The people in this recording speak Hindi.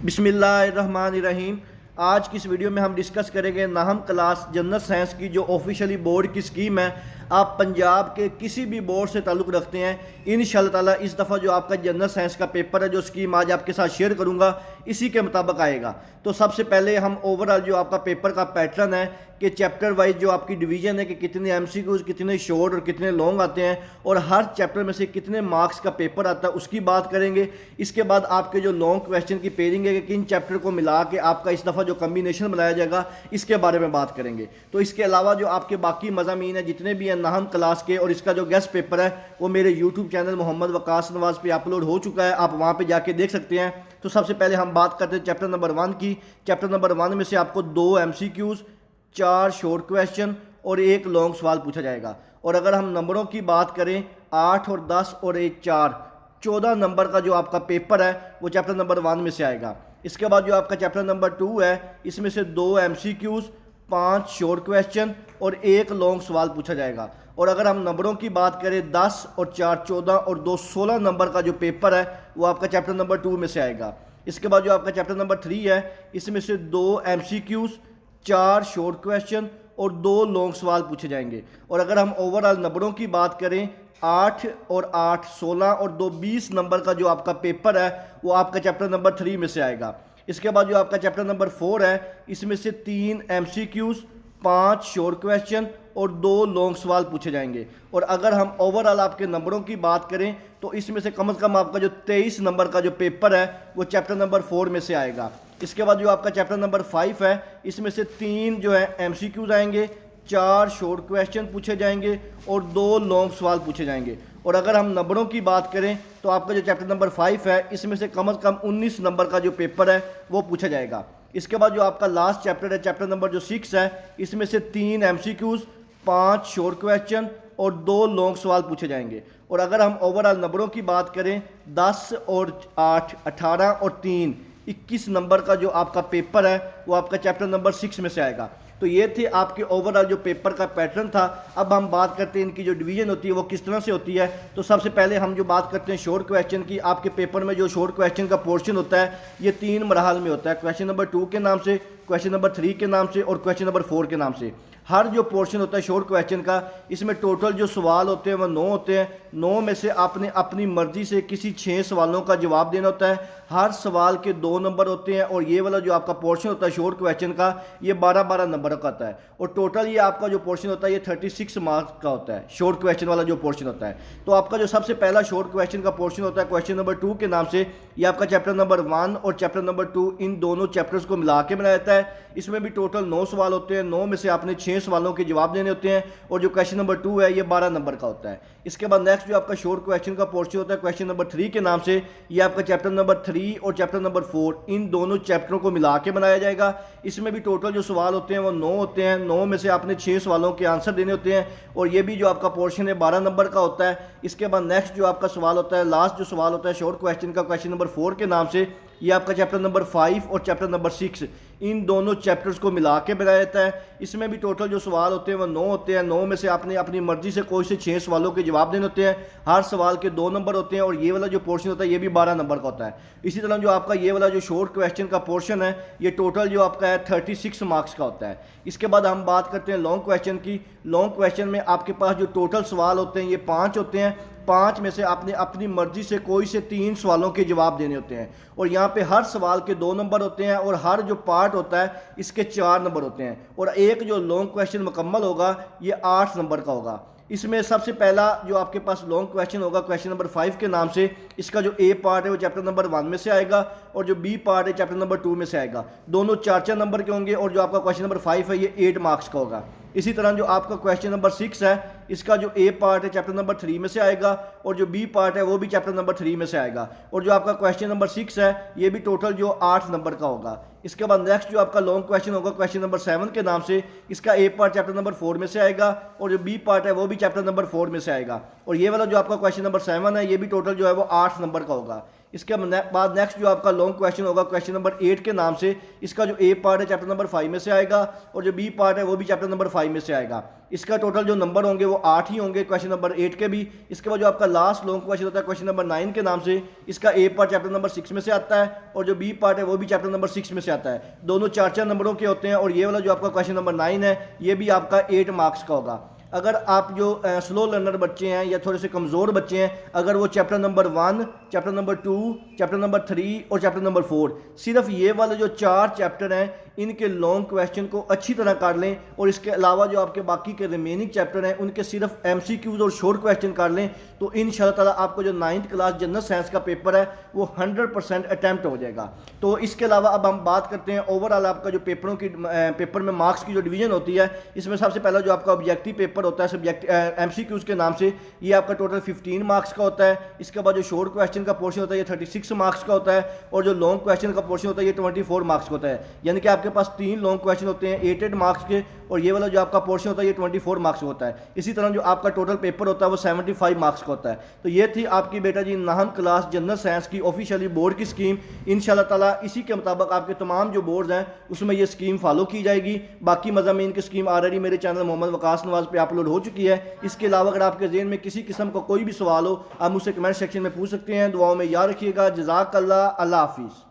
बिस्मिल्लाहिर्रहमानिर्रहीम। आज की इस वीडियो में हम डिस्कस करेंगे नाहम क्लास जनरल साइंस की जो ऑफिशियली बोर्ड की स्कीम है। आप पंजाब के किसी भी बोर्ड से ताल्लुक़ रखते हैं, इंशाअल्लाह ताला इस दफ़ा जो आपका जनरल साइंस का पेपर है, जो स्कीम आज आपके साथ शेयर करूंगा, इसी के मुताबिक आएगा। तो सबसे पहले हम ओवरऑल जो आपका पेपर का पैटर्न है कि चैप्टर वाइज जो आपकी डिवीजन है कि कितने एमसीक्यूज, कितने शॉर्ट और कितने लॉन्ग आते हैं और हर चैप्टर में से कितने मार्क्स का पेपर आता है, उसकी बात करेंगे। इसके बाद आपके जो लॉन्ग क्वेश्चन की पेयरिंग है कि किन चैप्टर को मिला के आपका इस दफ़ा जो कम्बिनेशन बनाया जाएगा, इसके बारे में बात करेंगे। तो इसके अलावा जो आपके बाकी मज़ामीन है जितने भी हैं नाहम क्लास के, और इसका जो गेस्ट पेपर है वो मेरे यूट्यूब चैनल मोहम्मद वकास नवाज पे अपलोड हो चुका है, आप वहाँ पे जाके देख सकते हैं। तो सबसे पहले हम बात करते हैं चैप्टर नंबर 1 की। चैप्टर नंबर 1 में से आपको 2 एमसीक्यूज, 4 शॉर्ट क्वेश्चन और 1 लॉन्ग सवाल पूछा जाएगा। और अगर हम नंबरों की बात करें 8 और 10 और 1 4, 14 नंबर का जो आपका पेपर है वो चैप्टर नंबर 1 में से आएगा। इसके बाद जो आपका चैप्टर नंबर 2 है, इसमें से 2 एमसीक्यूज, 5 शॉर्ट क्वेश्चन और 1 लॉन्ग सवाल पूछा जाएगा। और अगर हम नंबरों की बात करें 10 और 4 14 और 2 16 नंबर का जो पेपर है वो आपका चैप्टर नंबर 2 में से आएगा। इसके बाद जो आपका चैप्टर नंबर 3 है, इसमें से 2 एमसीक्यूज, 4 शॉर्ट क्वेश्चन और 2 लॉन्ग सवाल पूछे जाएंगे। और अगर हम ओवरऑल नंबरों की बात करें 8 और 8 16 और 2 20 नंबर का जो आपका पेपर है वो आपका चैप्टर नंबर 3 में से आएगा। इसके बाद जो आपका चैप्टर नंबर 4 है, इसमें से 3 एमसीक्यूज, 5 शॉर्ट क्वेश्चन और 2 लॉन्ग सवाल पूछे जाएंगे। और अगर हम ओवरऑल आपके नंबरों की बात करें तो इसमें से कम से कम आपका जो 23 नंबर का जो पेपर है वो चैप्टर नंबर 4 में से आएगा। इसके बाद जो आपका चैप्टर नंबर 5 है, इसमें से 3 जो है एमसीक्यूज आएंगे, 4 शॉर्ट क्वेश्चन पूछे जाएंगे और 2 लॉन्ग सवाल पूछे जाएंगे। और अगर हम नंबरों की बात करें तो आपका जो चैप्टर नंबर 5 है, इसमें से कम 19 नंबर का जो पेपर है वो पूछा जाएगा। इसके बाद जो आपका लास्ट चैप्टर है, चैप्टर नंबर जो 6 है, इसमें से 3 एमसीक्यूज, 5 शॉर्ट क्वेश्चन और 2 लॉन्ग सवाल पूछे जाएंगे। और अगर हम ओवरऑल नंबरों की बात करें 10 और 8 18 और 3 21 नंबर का जो आपका पेपर है वो आपका चैप्टर नंबर 6 में से आएगा। तो ये थे आपके ओवरऑल जो पेपर का पैटर्न था। अब हम बात करते हैं इनकी जो डिवीजन होती है वो किस तरह से होती है। तो सबसे पहले हम जो बात करते हैं शॉर्ट क्वेश्चन की, आपके पेपर में जो शॉर्ट क्वेश्चन का पोर्शन होता है ये 3 मरहल में होता है। क्वेश्चन नंबर 2 के नाम से, क्वेश्चन नंबर 3 के नाम से और क्वेश्चन नंबर 4 के नाम से। हर जो पोर्शन होता है शॉर्ट क्वेश्चन का, इसमें टोटल जो सवाल होते हैं वो 9 होते हैं। 9 में से आपने अपनी मर्जी से किसी 6 सवालों का जवाब देना होता है। हर सवाल के 2 नंबर होते हैं और ये वाला जो आपका पोर्शन होता है शॉर्ट क्वेश्चन का ये 12-12 नंबर का होता है। और टोटल ये आपका जो पोर्शन होता है ये 36 मार्क्स का होता है, शॉर्ट क्वेश्चन वाला जो पोर्शन होता है। तो आपका जो सबसे पहला शॉर्ट क्वेश्चन का पोर्शन होता है क्वेश्चन नंबर 2 के नाम से, ये आपका चैप्टर नंबर 1 और चैप्टर नंबर 2 इन दोनों चैप्टर्स को मिला के बनाया जाता है। इसमें भी टोटल 9 सवाल होते हैं। 9 में से आपने 6 सवालों के जवाब देने होते हैं और जो क्वेश्चन नंबर 2 है ये 12 नंबर का होता है। इसके बाद नेक्स्ट जो आपका शॉर्ट क्वेश्चन का पोर्शन होता है क्वेश्चन नंबर 3 के नाम से, ये आपका चैप्टर नंबर 3 और चैप्टर नंबर 4 इन दोनों चैप्टरों को मिला के बनाया जाएगा। इसमें भी टोटल जो सवाल होते हैं वो 9 होते हैं। 9 में से आपने 6 सवालों के आंसर देने होते हैं और ये भी जो आपका पोर्शन है 12 नंबर का होता है। इसके बाद नेक्स्ट जो आपका सवाल होता है, लास्ट जो सवाल होता है शॉर्ट क्वेश्चन का क्वेश्चन नंबर 4 के नाम से, ये आपका चैप्टर नंबर 5 और चैप्टर नंबर 6 इन दोनों चैप्टर्स को मिला के बनाया जाता है। इसमें भी टोटल जो सवाल होते हैं वो 9 होते हैं। 9 में से आपने अपनी मर्जी से कोई से 6 सवालों के जवाब देने होते हैं। हर सवाल के 2 नंबर होते हैं और ये वाला जो पोर्शन होता है ये भी 12 नंबर का होता है। इसी तरह जो आपका ये वाला जो शॉर्ट क्वेश्चन का पोर्शन है ये टोटल जो आपका है 36 मार्क्स का होता है। इसके बाद हम बात करते हैं लॉन्ग क्वेश्चन की। लॉन्ग क्वेश्चन में आपके पास जो टोटल सवाल होते हैं ये 5 होते हैं। 5 में से आपने अपनी मर्जी से कोई से 3 सवालों के जवाब देने होते हैं और यहाँ पे हर सवाल के 2 नंबर होते हैं और हर जो पार्ट होता है इसके 4 नंबर होते हैं। और एक जो लॉन्ग क्वेश्चन मुकम्मल होगा ये 8 नंबर का होगा। इसमें सबसे पहला जो आपके पास लॉन्ग क्वेश्चन होगा क्वेश्चन नंबर 5 के नाम से, इसका जो ए पार्ट है वो चैप्टर नंबर 1 में से आएगा और जो बी पार्ट है चैप्टर नंबर 2 में से आएगा। दोनों 4-4 नंबर के होंगे और जो आपका क्वेश्चन नंबर 5 है ये 8 मार्क्स का होगा। इसी तरह जो आपका क्वेश्चन नंबर 6 है, इसका जो ए पार्ट है चैप्टर नंबर 3 में से आएगा और जो बी पार्ट है वो भी चैप्टर नंबर 3 में से आएगा। और जो आपका क्वेश्चन नंबर 6 है ये भी टोटल जो 8 नंबर का होगा। इसके बाद नेक्स्ट जो आपका लॉन्ग क्वेश्चन होगा क्वेश्चन नंबर 7 के नाम से, इसका ए पार्ट चैप्टर नंबर 4 में से आएगा और जो बी पार्ट है वो भी चैप्टर नंबर 4 में से आएगा। और ये वाला जो आपका क्वेश्चन नंबर 7 है ये भी टोटल जो है वो 8 नंबर का होगा। इसके बाद नेक्स्ट जो आपका लॉन्ग क्वेश्चन होगा क्वेश्चन नंबर 8 के नाम से, इसका जो ए पार्ट है चैप्टर नंबर 5 में से आएगा और जो बी पार्ट है वो भी चैप्टर नंबर 5 में से आएगा। इसका टोटल जो नंबर होंगे वो 8 ही होंगे क्वेश्चन नंबर 8 के भी। इसके बाद जो आपका लास्ट लॉन्ग क्वेश्चन होता है क्वेश्चन नंबर 9 के नाम से, इसका ए पार्ट चैप्टर नंबर 6 में से आता है और जो बी पार्ट है वो भी चैप्टर नंबर 6 में से आता है। दोनों 4-4 नंबरों के होते हैं और ये वाला जो आपका क्वेश्चन नंबर 9 है ये भी आपका 8 मार्क्स का होगा। अगर आप जो स्लो लर्नर बच्चे हैं या थोड़े से कमज़ोर बच्चे हैं, अगर वो chapter number 1, chapter number 2, chapter number 3 और चैप्टर नंबर 4, सिर्फ ये वाले जो 4 चैप्टर हैं इनके लॉन्ग क्वेश्चन को अच्छी तरह कर लें और इसके अलावा जो आपके बाकी के रिमेनिंग चैप्टर हैं उनके सिर्फ MCQs और शॉर्ट क्वेश्चन कर लें, तो इंशाल्लाह ताला आपको जो 9th क्लास जनरल साइंस का पेपर है वो 100% अटैम्प्ट हो जाएगा। तो इसके अलावा अब हम बात करते हैं ओवरऑल आपका जो पेपर में मार्क्स की जो डिवीजन होती है, इसमें सबसे पहला जो आपका ऑब्जेक्टिव पेपर होता है सब्जेक्ट MCQs के नाम से, ये आपका टोटल 15 मार्क्स का होता है। इसके बाद जो शॉर्ट क्वेश्चन का पोर्शन होता है ये 36 मार्क्स का होता है और जो लॉन्ग क्वेश्चन का पोर्शन होता है ये 24 मार्क्स का होता है। यानी कि आपके पास 3 लॉन्ग क्वेश्चन होते हैं 8 मार्क्स के और ये वाला जो आपका पोर्शन होता है ये 24 मार्क्स का होता है। इसी तरह जो आपका टोटल पेपर होता है वो 75 मार्क्स का होता है। तो ये थी आपकी बेटा जी नाहम क्लास जनरल साइंस की ऑफिशियली बोर्ड की स्कीम। इंशाल्लाह ताला इसी के मुताबिक आपके तमाम जो बोर्ड्स हैं उसमें ये स्कीम फॉलो की जाएगी। बाकी मज़ामीन की स्कीम ऑलरेडी मेरे चैनल मोहम्मद वकास नवाज पे अपलोड हो चुकी है। इसके अलावा अगर आपके ज़हन में किसी किस्म का कोई भी सवाल हो आप मुझसे कमेंट सेक्शन में पूछ सकते हैं। दुआओं में याद रखिएगा। जज़ाकल्लाह, अल्लाह हाफिज़।